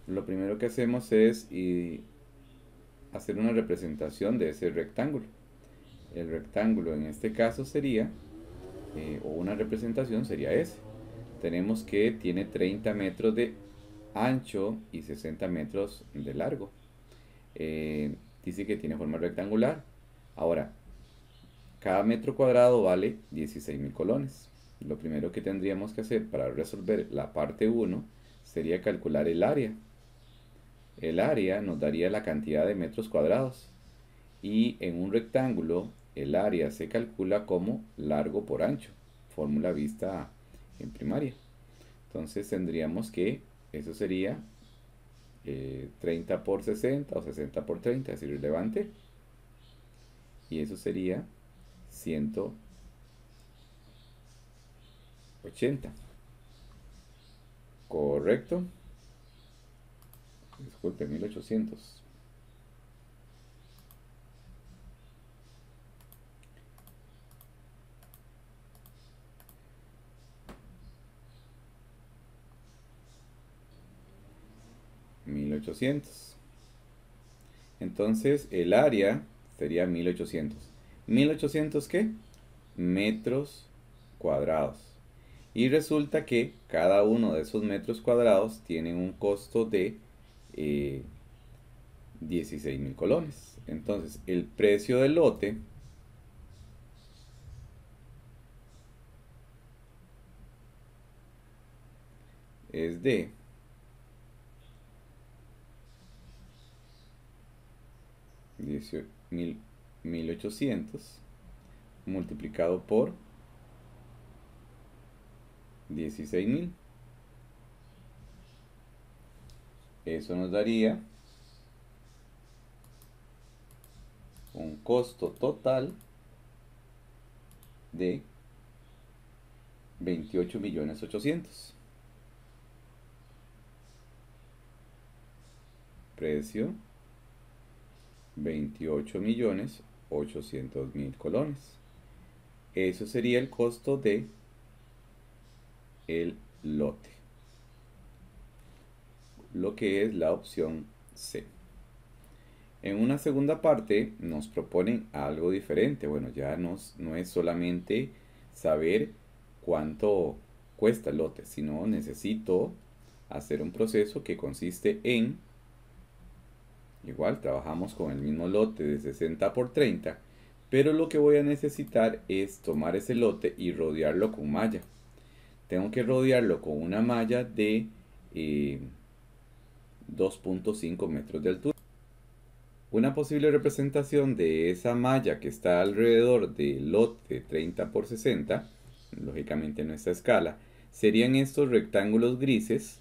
Lo primero que hacemos es hacer una representación de ese rectángulo. El rectángulo en este caso sería, o una representación sería ese. Tenemos que tiene 30 metros de ancho y 60 metros de largo. Dice que tiene forma rectangular. Ahora, cada metro cuadrado vale 16.000 colones. Lo primero que tendríamos que hacer para resolver la parte 1 sería calcular el área. El área nos daría la cantidad de metros cuadrados. Y en un rectángulo, el área se calcula como largo por ancho. Fórmula vista en primaria. Entonces tendríamos que, eso sería 30 por 60 o 60 por 30, es irrelevante. Y eso sería 180. Correcto. Disculpe, 1800. 1800. Entonces el área sería 1800. ¿1800 qué? Metros cuadrados. Y resulta que cada uno de esos metros cuadrados tiene un costo de 16.000 colones. Entonces el precio del lote es de 1800 multiplicado por 16.000. Eso nos daría un costo total de 28.800.000. Precio 28.800.000 colones. Eso sería el costo de el lote, lo que es la opción C. En una segunda parte nos proponen algo diferente. Bueno, ya no es solamente saber cuánto cuesta el lote, sino necesito hacer un proceso que consiste en, igual trabajamos con el mismo lote de 60 por 30, pero lo que voy a necesitar es tomar ese lote y rodearlo con malla. Tengo que rodearlo con una malla de 2.5 metros de altura. Una posible representación de esa malla que está alrededor del lote 30 por 60, lógicamente en nuestra escala, serían estos rectángulos grises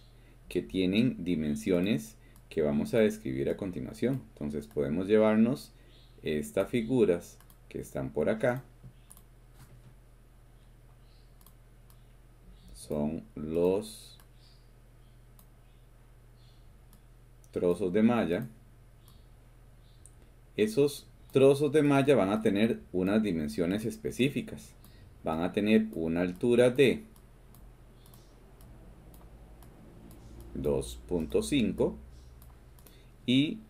que tienen dimensiones que vamos a describir a continuación. Entonces podemos llevarnos estas figuras que están por acá. Son los trozos de malla. Esos trozos de malla van a tener unas dimensiones específicas. Van a tener una altura de 2.5 y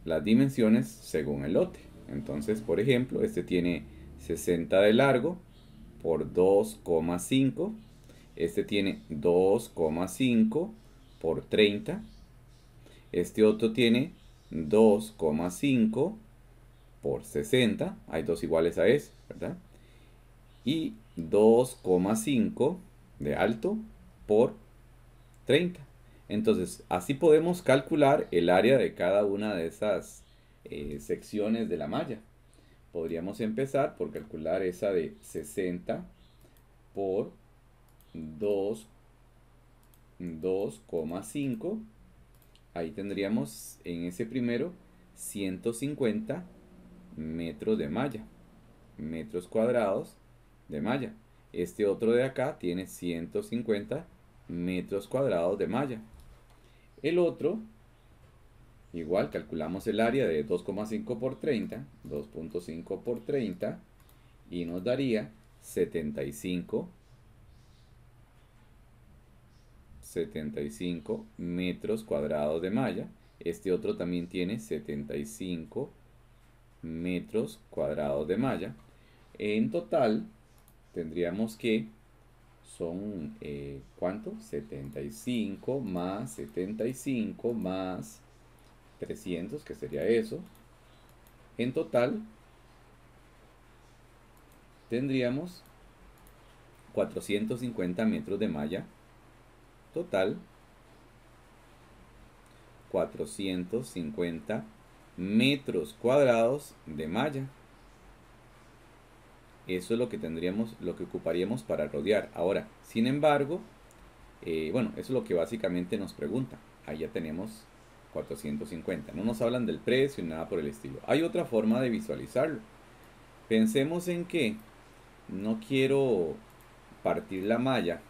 las dimensiones según el lote. Entonces, por ejemplo, este tiene 60 de largo por 2,5. Este tiene 2,5 por 30. Este otro tiene 2,5 por 60. Hay dos iguales a ese, ¿verdad? Y 2,5 de alto por 30. Entonces, así podemos calcular el área de cada una de esas secciones de la malla. Podríamos empezar por calcular esa de 60 por 2,5. Ahí tendríamos en ese primero 150 metros de malla, metros cuadrados de malla. Este otro de acá tiene 150 metros cuadrados de malla. El otro, igual calculamos el área de 2,5 por 30, 2.5 por 30, y nos daría 75 75 metros cuadrados de malla. Este otro también tiene 75 metros cuadrados de malla. En total tendríamos que son, ¿cuánto? 75 más 75 más 300, que sería eso. En total tendríamos 450 metros de malla. Total 450 metros cuadrados de malla. Eso es lo que tendríamos, lo que ocuparíamos para rodear. Ahora, sin embargo, bueno, eso es lo que básicamente nos pregunta. Ahí ya tenemos 450. No nos hablan del precio ni nada por el estilo. Hay otra forma de visualizarlo. Pensemos en que no quiero partir la malla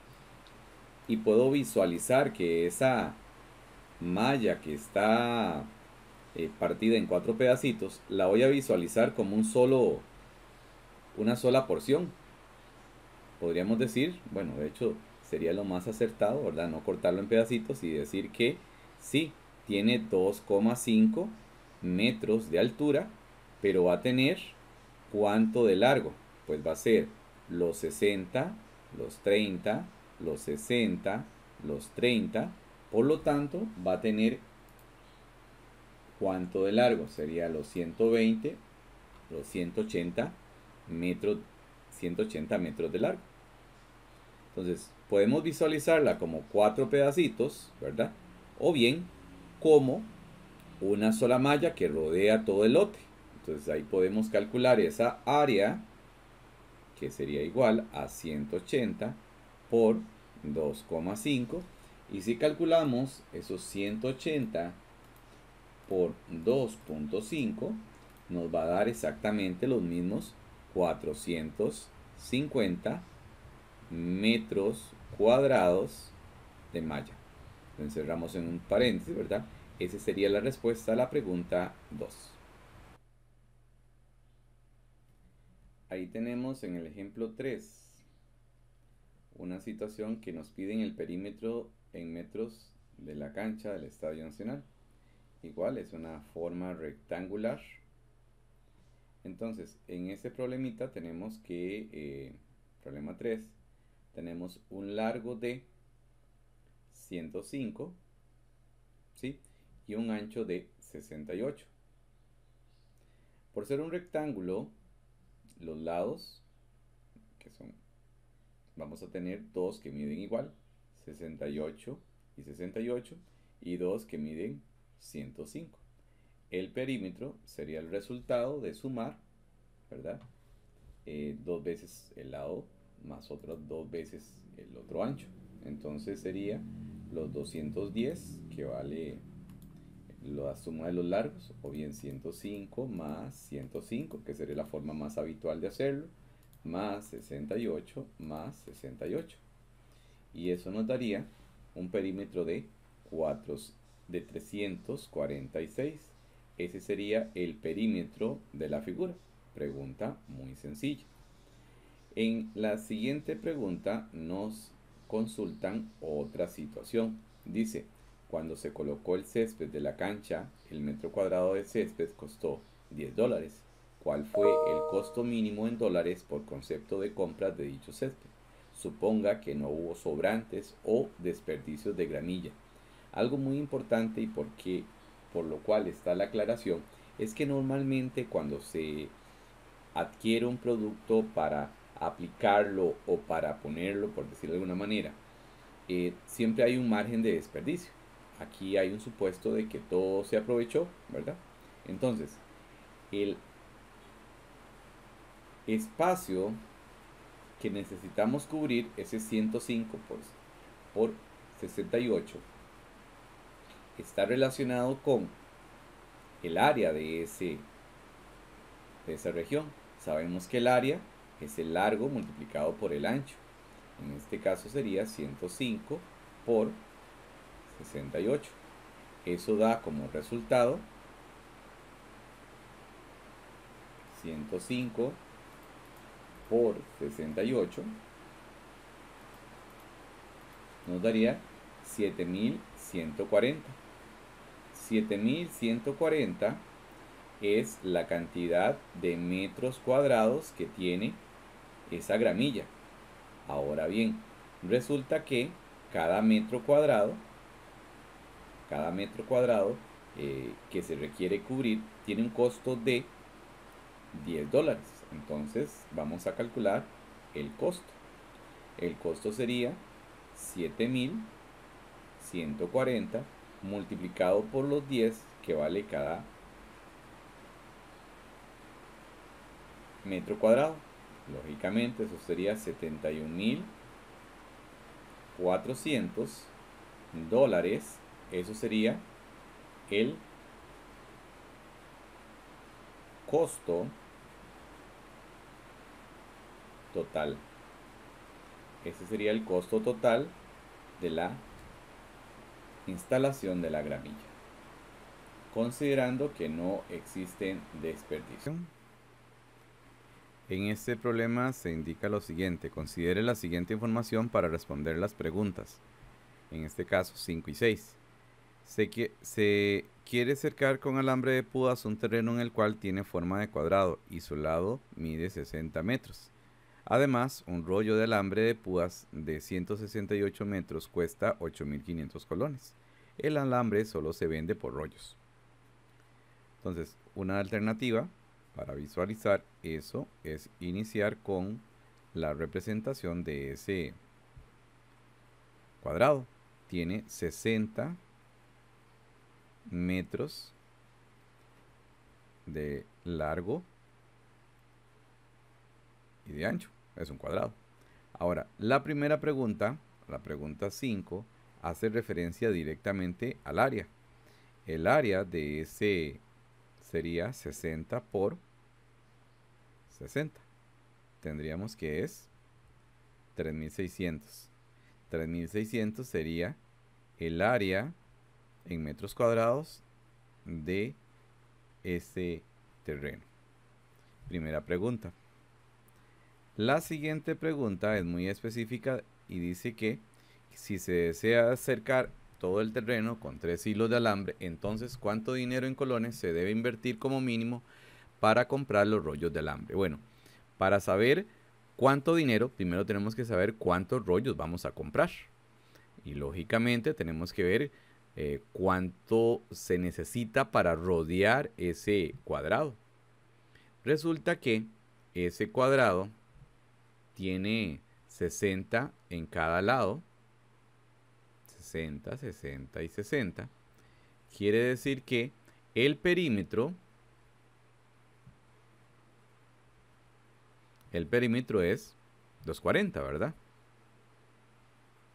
y puedo visualizar que esa malla que está partida en 4 pedacitos, la voy a visualizar como una sola porción. Podríamos decir, bueno, de hecho sería lo más acertado, ¿verdad? No cortarlo en pedacitos y decir que sí, tiene 2,5 metros de altura, pero va a tener ¿cuánto de largo? Pues va a ser los 60, los 30, los 60, los 30. Por lo tanto, va a tener ¿cuánto de largo? Sería los 120, los 180 metros de largo. Entonces, podemos visualizarla como 4 pedacitos, ¿verdad? O bien como una sola malla que rodea todo el lote. Entonces ahí podemos calcular esa área, que sería igual a 180 por 2,5. Y si calculamos esos 180 por 2,5, nos va a dar exactamente los mismos 450 metros cuadrados de malla. Lo encerramos en un paréntesis, ¿verdad? Esa sería la respuesta a la pregunta 2. Ahí tenemos en el ejemplo 3 una situación que nos piden el perímetro en metros de la cancha del Estadio Nacional. Igual es una forma rectangular. Entonces, en este problemita tenemos que, problema 3, tenemos un largo de 105, ¿sí? Y un ancho de 68. Por ser un rectángulo, los lados, que son, vamos a tener dos que miden igual, 68 y 68, y dos que miden 105. El perímetro sería el resultado de sumar, ¿verdad? Dos veces el lado más otras dos veces el otro ancho. Entonces sería los 210, que vale la suma de los largos, o bien 105 más 105, que sería la forma más habitual de hacerlo, más 68 más 68. Y eso nos daría un perímetro de 346. Ese sería el perímetro de la figura. Pregunta muy sencilla. En la siguiente pregunta nos consultan otra situación. Dice, cuando se colocó el césped de la cancha, el metro cuadrado de césped costó $10. ¿Cuál fue el costo mínimo en dólares por concepto de compras de dicho césped? Suponga que no hubo sobrantes o desperdicios de gramilla. Algo muy importante y por lo cual está la aclaración, es que normalmente cuando se adquiere un producto para aplicarlo o para ponerlo, por decirlo de alguna manera, siempre hay un margen de desperdicio. Aquí hay un supuesto de que todo se aprovechó, ¿verdad? Entonces, el espacio que necesitamos cubrir, ese 105 por 68, está relacionado con el área de esa región. Sabemos que el área es el largo multiplicado por el ancho. En este caso sería 105 por 68. Eso da como resultado 105 por 68 nos daría 7.140. 7.140 es la cantidad de metros cuadrados que tiene esa gramilla. Ahora bien, resulta que cada metro cuadrado que se requiere cubrir tiene un costo de $10. Entonces vamos a calcular el costo. El costo sería 7.140 multiplicado por los 10 que vale cada metro cuadrado. Lógicamente eso sería $71.400. Eso sería el costo total. Ese sería el costo total de la instalación de la gramilla, considerando que no existen desperdicios. En este problema se indica lo siguiente: considere la siguiente información para responder las preguntas, en este caso 5 y 6. Se quiere cercar con alambre de púas un terreno en el cual tiene forma de cuadrado y su lado mide 60 metros. Además, un rollo de alambre de púas de 168 metros cuesta 8.500 colones. El alambre solo se vende por rollos. Entonces, una alternativa para visualizar eso es iniciar con la representación de ese cuadrado. Tiene 60 metros de largo y de ancho. Es un cuadrado. Ahora, la primera pregunta, la pregunta 5, hace referencia directamente al área. El área de ese sería 60 por 60. Tendríamos que es 3.600. 3.600 sería el área en metros cuadrados de ese terreno. Primera pregunta. La siguiente pregunta es muy específica y dice que si se desea acercar todo el terreno con 3 hilos de alambre, entonces ¿cuánto dinero en colones se debe invertir como mínimo para comprar los rollos de alambre? Bueno, para saber cuánto dinero, primero tenemos que saber cuántos rollos vamos a comprar. Y lógicamente tenemos que ver cuánto se necesita para rodear ese cuadrado. Resulta que ese cuadrado tiene 60 en cada lado. 60, 60 y 60. Quiere decir que el perímetro es 240, ¿verdad?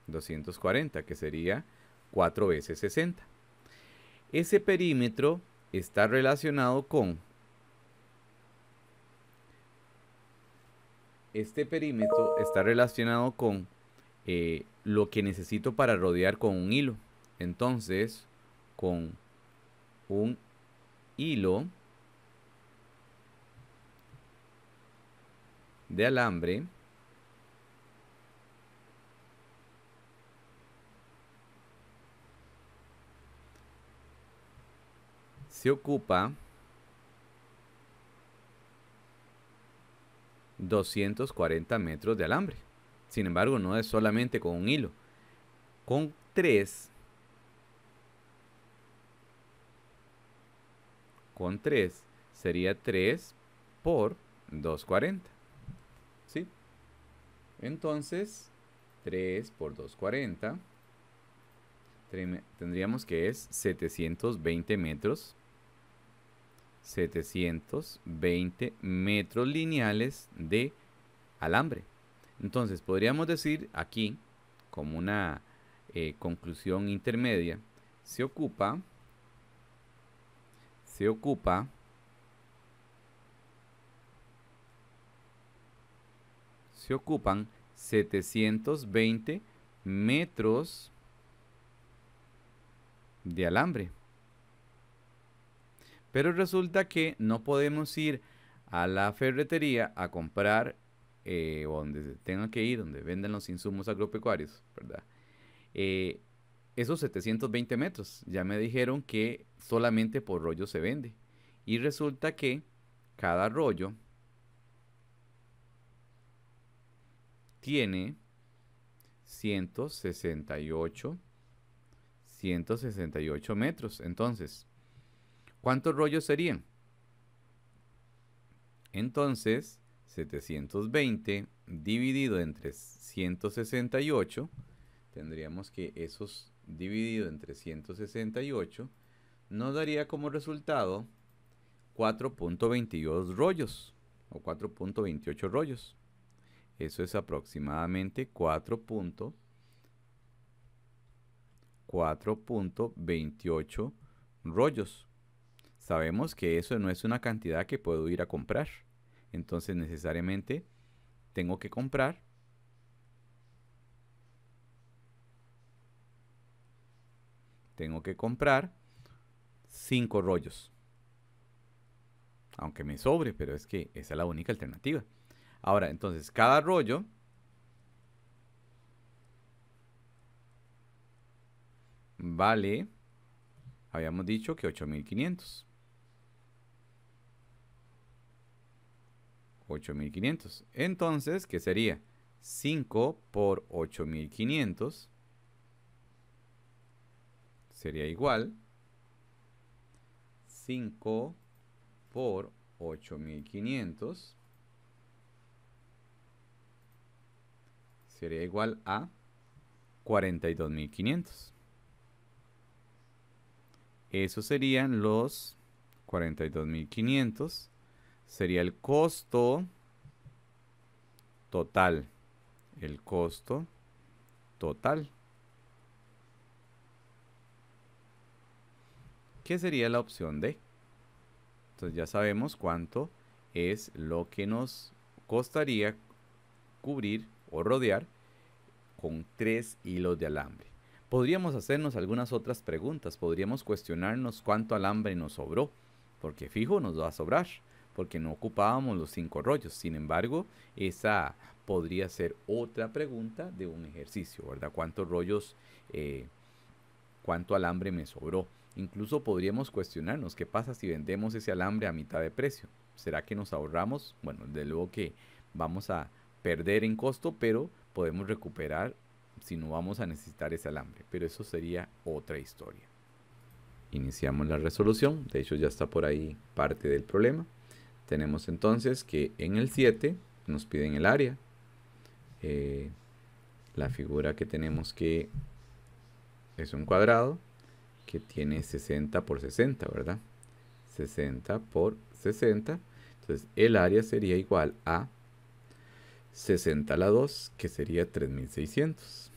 240, que sería 4 veces 60. Ese perímetro está relacionado con lo que necesito para rodear con un hilo. Entonces, con un hilo de alambre se ocupa 240 metros de alambre. Sin embargo, no es solamente con un hilo. Con 3 sería 3 por 240. ¿Sí? Entonces, 3 por 240 tendríamos que es 720 metros. 720 metros lineales de alambre. Entonces podríamos decir aquí, como una conclusión intermedia, se ocupan 720 metros de alambre. Pero resulta que no podemos ir a la ferretería a comprar, o donde se tenga que ir, donde venden los insumos agropecuarios, ¿verdad? esos 720 metros. Ya me dijeron que solamente por rollo se vende. Y resulta que cada rollo tiene 168 metros. Entonces, ¿cuántos rollos serían? Entonces, 720 dividido entre 168, tendríamos que esos dividido entre 168 nos daría como resultado 4.22 rollos o 4.28 rollos. Eso es aproximadamente 4.28 rollos. Sabemos que eso no es una cantidad que puedo ir a comprar. Entonces necesariamente tengo que comprar tengo que comprar 5 rollos. Aunque me sobre, pero es que esa es la única alternativa. Ahora, entonces, cada rollo vale, habíamos dicho que 8.500. 8.500. Entonces, ¿qué sería? 5 por 8.500 sería igual 5 por 8.500 sería igual a 42.500. Esos serían los 42.500. Sería el costo total. El costo total. ¿Qué sería la opción D? Entonces ya sabemos cuánto es lo que nos costaría cubrir o rodear con 3 hilos de alambre. Podríamos hacernos algunas otras preguntas. Podríamos cuestionarnos cuánto alambre nos sobró, porque fijo nos va a sobrar, porque no ocupábamos los 5 rollos. Sin embargo, esa podría ser otra pregunta de un ejercicio, ¿verdad? ¿Cuántos rollos, cuánto alambre me sobró? Incluso podríamos cuestionarnos qué pasa si vendemos ese alambre a mitad de precio. ¿Será que nos ahorramos? Bueno, de luego que vamos a perder en costo, pero podemos recuperar si no vamos a necesitar ese alambre. Pero eso sería otra historia. Iniciamos la resolución. De hecho, ya está por ahí parte del problema. Tenemos entonces que en el 7 nos piden el área. La figura que tenemos que es un cuadrado que tiene 60 por 60, ¿verdad? 60 por 60. Entonces, el área sería igual a 60 a la 2, que sería 3.600.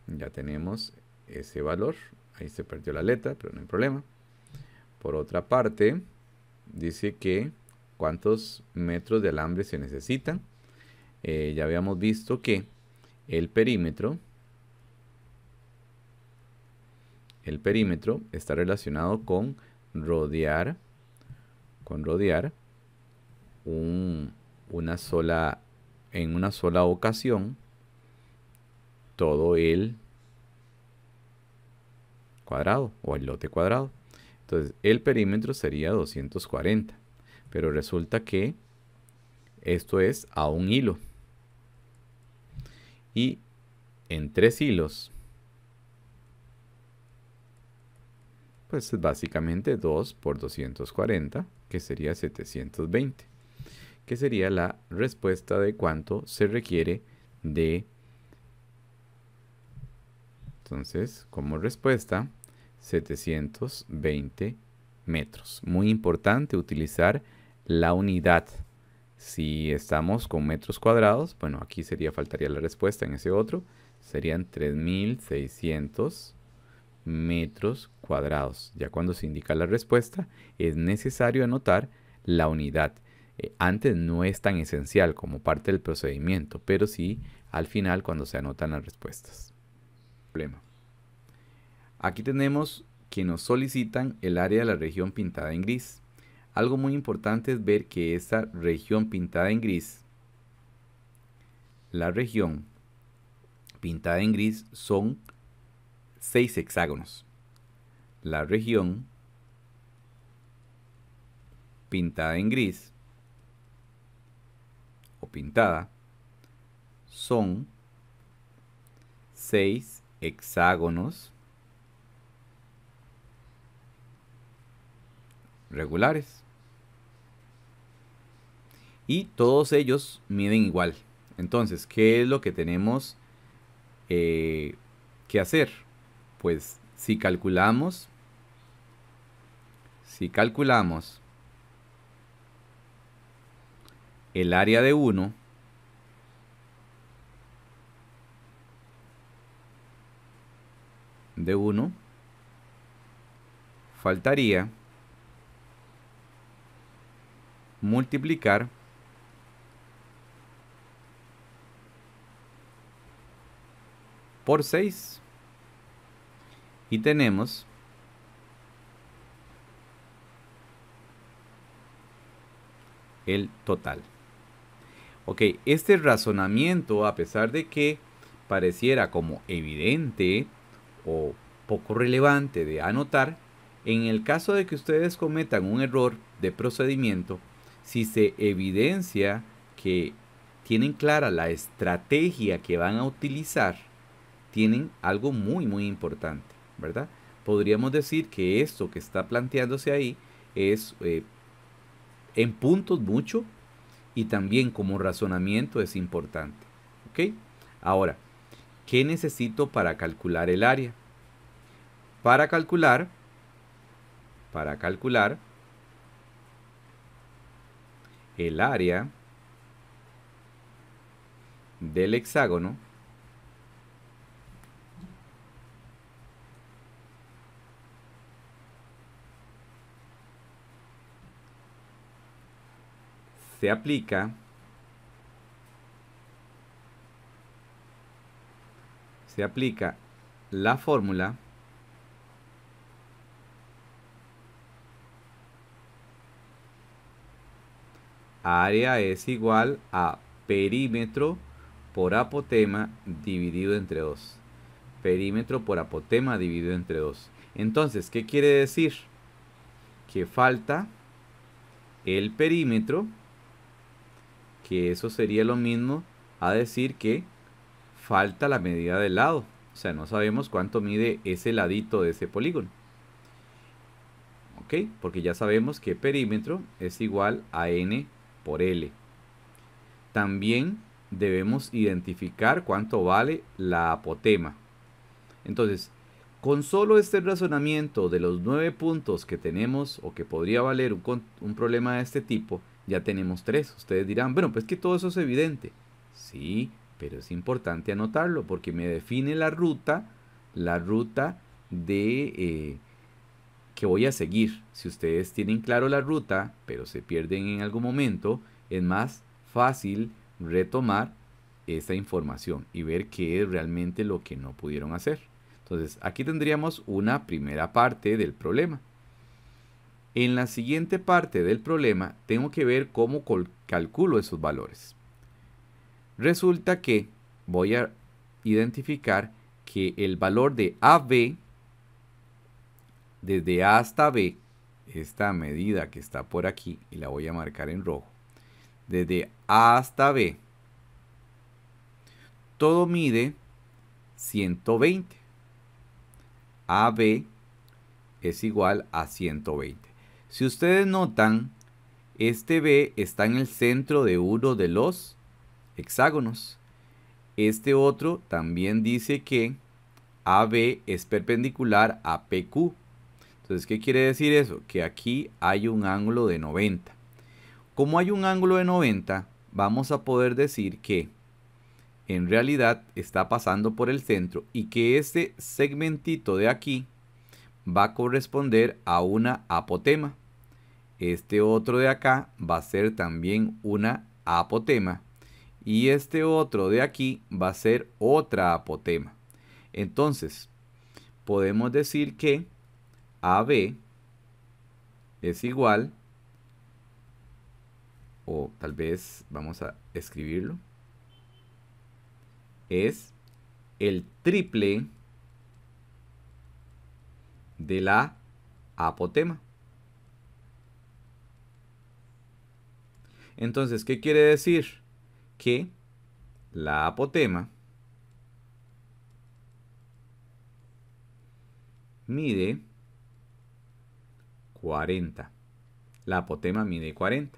Ya tenemos ese valor. Ahí se perdió la letra, pero no hay problema. Por otra parte, dice que cuántos metros de alambre se necesitan. Ya habíamos visto que el perímetro está relacionado con rodear en una sola ocasión todo el cuadrado o el lote cuadrado. Entonces el perímetro sería 240, pero resulta que esto es a un hilo, y en 3 hilos pues es básicamente 2 por 240, que sería 720, que sería la respuesta de cuánto se requiere de. Entonces, como respuesta, 720 metros. Muy importante utilizar la unidad. Si estamos con metros cuadrados, bueno, aquí faltaría la respuesta en ese otro. Serían 3.600 metros cuadrados. Ya cuando se indica la respuesta, es necesario anotar la unidad. Antes no es tan esencial como parte del procedimiento, pero sí al final cuando se anotan las respuestas. Problema. Aquí tenemos que nos solicitan el área de la región pintada en gris. Algo muy importante es ver que esta región pintada en gris, la región pintada en gris son 6 hexágonos. La región pintada en gris o pintada son 6 hexágonos regulares. Y todos ellos miden igual. Entonces, ¿qué es lo que tenemos que hacer? Pues si calculamos el área de uno faltaría multiplicar por 6 y tenemos el total. Ok, este razonamiento, a pesar de que pareciera como evidente o poco relevante de anotar, en el caso de que ustedes cometan un error de procedimiento, si se evidencia que tienen clara la estrategia que van a utilizar, tienen algo muy importante, ¿verdad? Podríamos decir que esto que está planteándose ahí es en puntos mucho y también como razonamiento es importante, ¿ok? Ahora, ¿qué necesito para calcular el área? Para calcular el área del hexágono, se aplica la fórmula área es igual a perímetro por apotema dividido entre 2. Perímetro por apotema dividido entre 2. Entonces, ¿qué quiere decir? Que falta el perímetro, que eso sería lo mismo a decir que falta la medida del lado. O sea, no sabemos cuánto mide ese ladito de ese polígono. ¿Ok? Porque ya sabemos que perímetro es igual a n por L. También debemos identificar cuánto vale la apotema. Entonces, con solo este razonamiento de los 9 puntos que tenemos o que podría valer un problema de este tipo, ya tenemos 3. Ustedes dirán, bueno, pues que todo eso es evidente. Sí, pero es importante anotarlo porque me define la ruta de que voy a seguir. Si ustedes tienen claro la ruta, pero se pierden en algún momento, es más fácil retomar esa información y ver qué es realmente lo que no pudieron hacer. Entonces, aquí tendríamos una primera parte del problema. En la siguiente parte del problema, tengo que ver cómo calculo esos valores. Resulta que voy a identificar que el valor de AB, desde A hasta B, esta medida que está por aquí, y la voy a marcar en rojo, desde A hasta B, todo mide 120. AB es igual a 120. Si ustedes notan, este B está en el centro de uno de los hexágonos. Este otro también dice que AB es perpendicular a PQ. Entonces, ¿qué quiere decir eso? Que aquí hay un ángulo de 90. Como hay un ángulo de 90, vamos a poder decir que en realidad está pasando por el centro y que este segmentito de aquí va a corresponder a una apotema. Este otro de acá va a ser también una apotema. Y este otro de aquí va a ser otra apotema. Entonces, podemos decir que AB es igual, o tal vez vamos a escribirlo, es el triple de la apotema. Entonces, ¿qué quiere decir? Que la apotema mide 40. La apotema mide 40.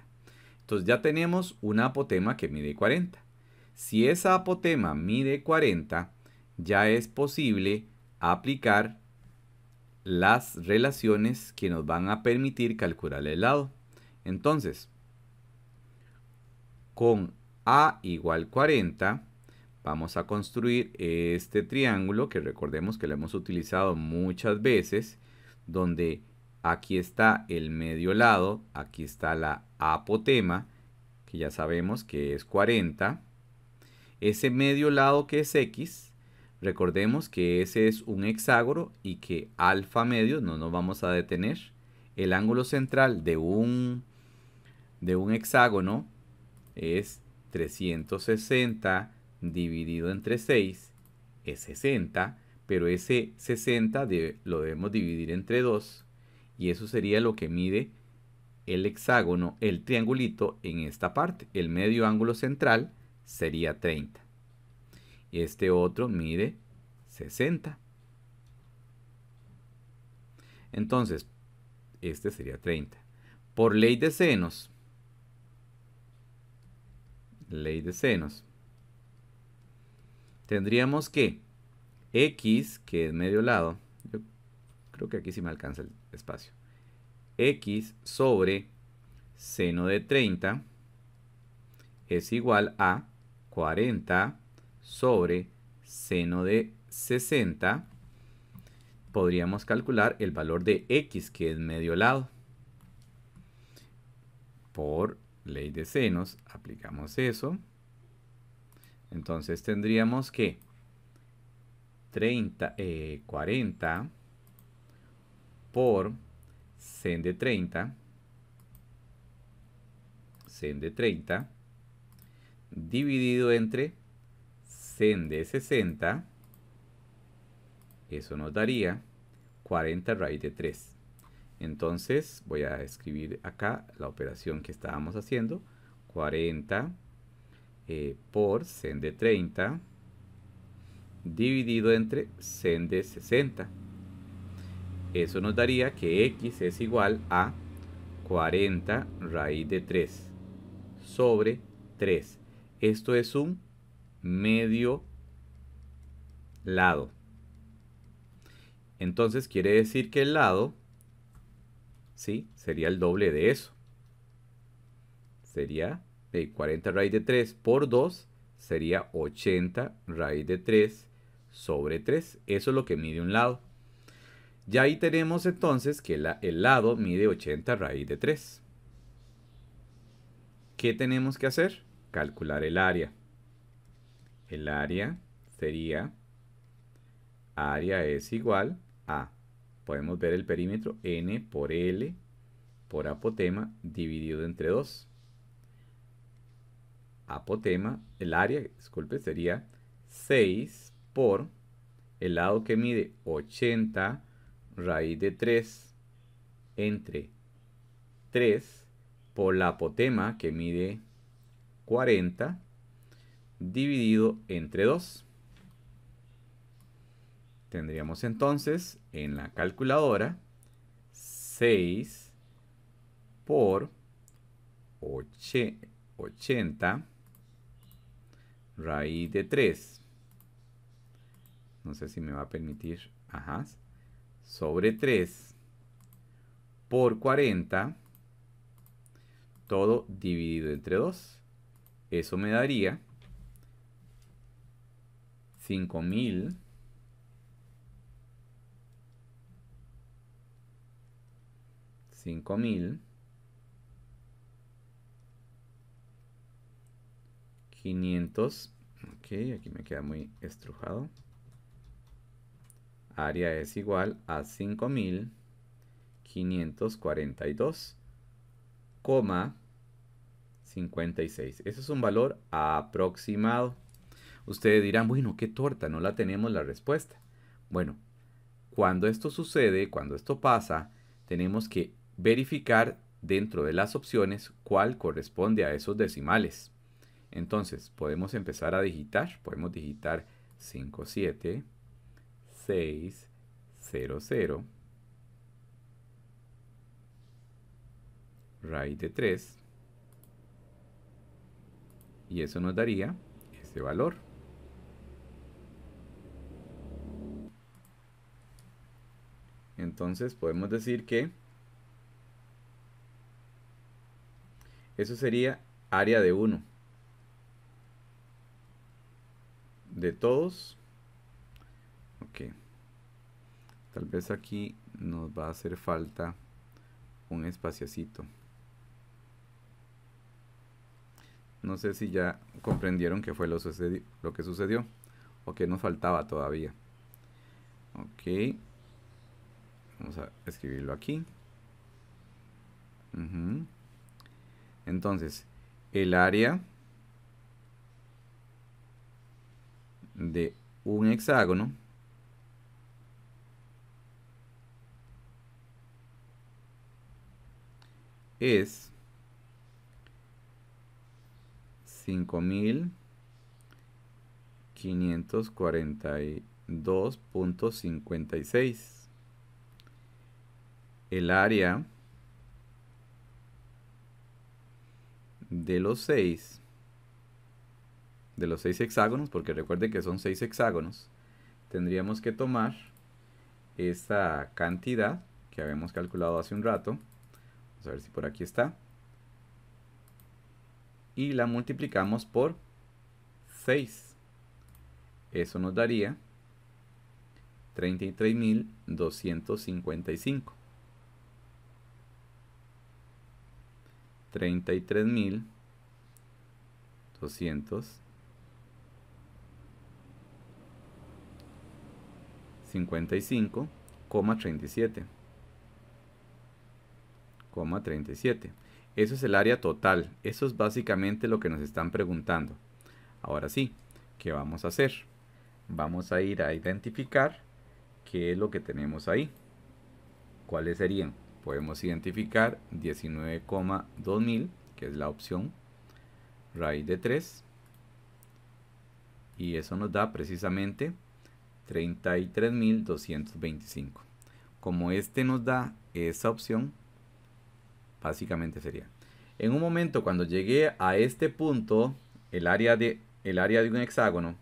Entonces ya tenemos una apotema que mide 40. Si esa apotema mide 40, ya es posible aplicar las relaciones que nos van a permitir calcular el lado. Entonces, con A igual 40, vamos a construir este triángulo que recordemos que lo hemos utilizado muchas veces, donde aquí está el medio lado, aquí está la apotema, que ya sabemos que es 40. Ese medio lado que es X, recordemos que ese es un hexágono y que alfa medio, no nos vamos a detener. El ángulo central de un hexágono es 360 dividido entre 6, es 60, pero ese 60 lo debemos dividir entre 2, y eso sería lo que mide el hexágono, el triangulito en esta parte. El medio ángulo central sería 30. Este otro mide 60. Entonces, este sería 30. Por ley de senos, tendríamos que X, que es medio lado, yo creo que aquí sí me alcanza el espacio, X sobre seno de 30 es igual a 40 sobre seno de 60. Podríamos calcular el valor de X, que es medio lado. Por ley de senos, aplicamos eso. Entonces tendríamos que 40 por sen de 30, dividido entre sen de 60, eso nos daría 40 raíz de 3. Entonces voy a escribir acá la operación que estábamos haciendo. 40 por sen de 30 dividido entre sen de 60. Eso nos daría que X es igual a 40 raíz de 3 sobre 3. Esto es un medio lado. Entonces quiere decir que el lado, ¿sí?, sería el doble de eso. Sería de 40 raíz de 3 por 2, sería 80 raíz de 3 sobre 3. Eso es lo que mide un lado. Ya ahí tenemos entonces que el lado mide 80 raíz de 3. ¿Qué tenemos que hacer? Calcular el área. El área sería, área es igual a, podemos ver el perímetro, n por L por apotema dividido entre 2. Apotema, el área, disculpe, sería 6 por el lado que mide 80 raíz de 3 entre 3 por la apotema que mide 40 dividido entre 2. Tendríamos entonces en la calculadora 6 por 80 raíz de 3. No sé si me va a permitir. Ajá. Sobre 3 por 40. Todo dividido entre 2. Eso me daría 5000 500. Ok, aquí me queda muy estrujado. Área es igual a 5542,56. Ese es un valor aproximado. Ustedes dirán, bueno, qué torta, no la tenemos la respuesta. Bueno, Cuando esto sucede, cuando esto pasa, tenemos que verificar dentro de las opciones cuál corresponde a esos decimales. Entonces, podemos empezar a digitar. Podemos digitar 57,600 raíz de 3. Y eso nos daría ese valor. Entonces podemos decir que eso sería área de 1. De todos. Ok. Tal vez aquí nos va a hacer falta un espaciacito. No sé si ya comprendieron qué fue lo que sucedió o qué nos faltaba todavía. Ok. Vamos a escribirlo aquí. Entonces, el área de un hexágono es 5.542.56. El área de los 6 hexágonos, porque recuerden que son 6 hexágonos, tendríamos que tomar esa cantidad que habíamos calculado hace un rato. Vamos a ver si por aquí está. Y la multiplicamos por 6. Eso nos daría 33.255. 33.255,37. Eso es el área total. Eso es básicamente lo que nos están preguntando. Ahora sí, ¿qué vamos a hacer? Vamos a ir a identificar qué es lo que tenemos ahí. ¿Cuáles serían? Podemos identificar 19,2000, que es la opción raíz de 3. Y eso nos da precisamente 33.225. Como este nos da esa opción, básicamente sería. En un momento, cuando llegué a este punto, el área de un hexágono,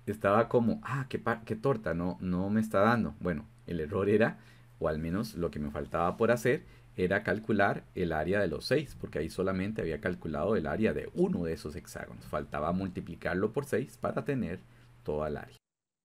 estaba como, qué torta, no me está dando. Bueno, el error era, o al menos lo que me faltaba por hacer, era calcular el área de los 6, porque ahí solamente había calculado el área de uno de esos hexágonos. Faltaba multiplicarlo por 6 para tener toda el área.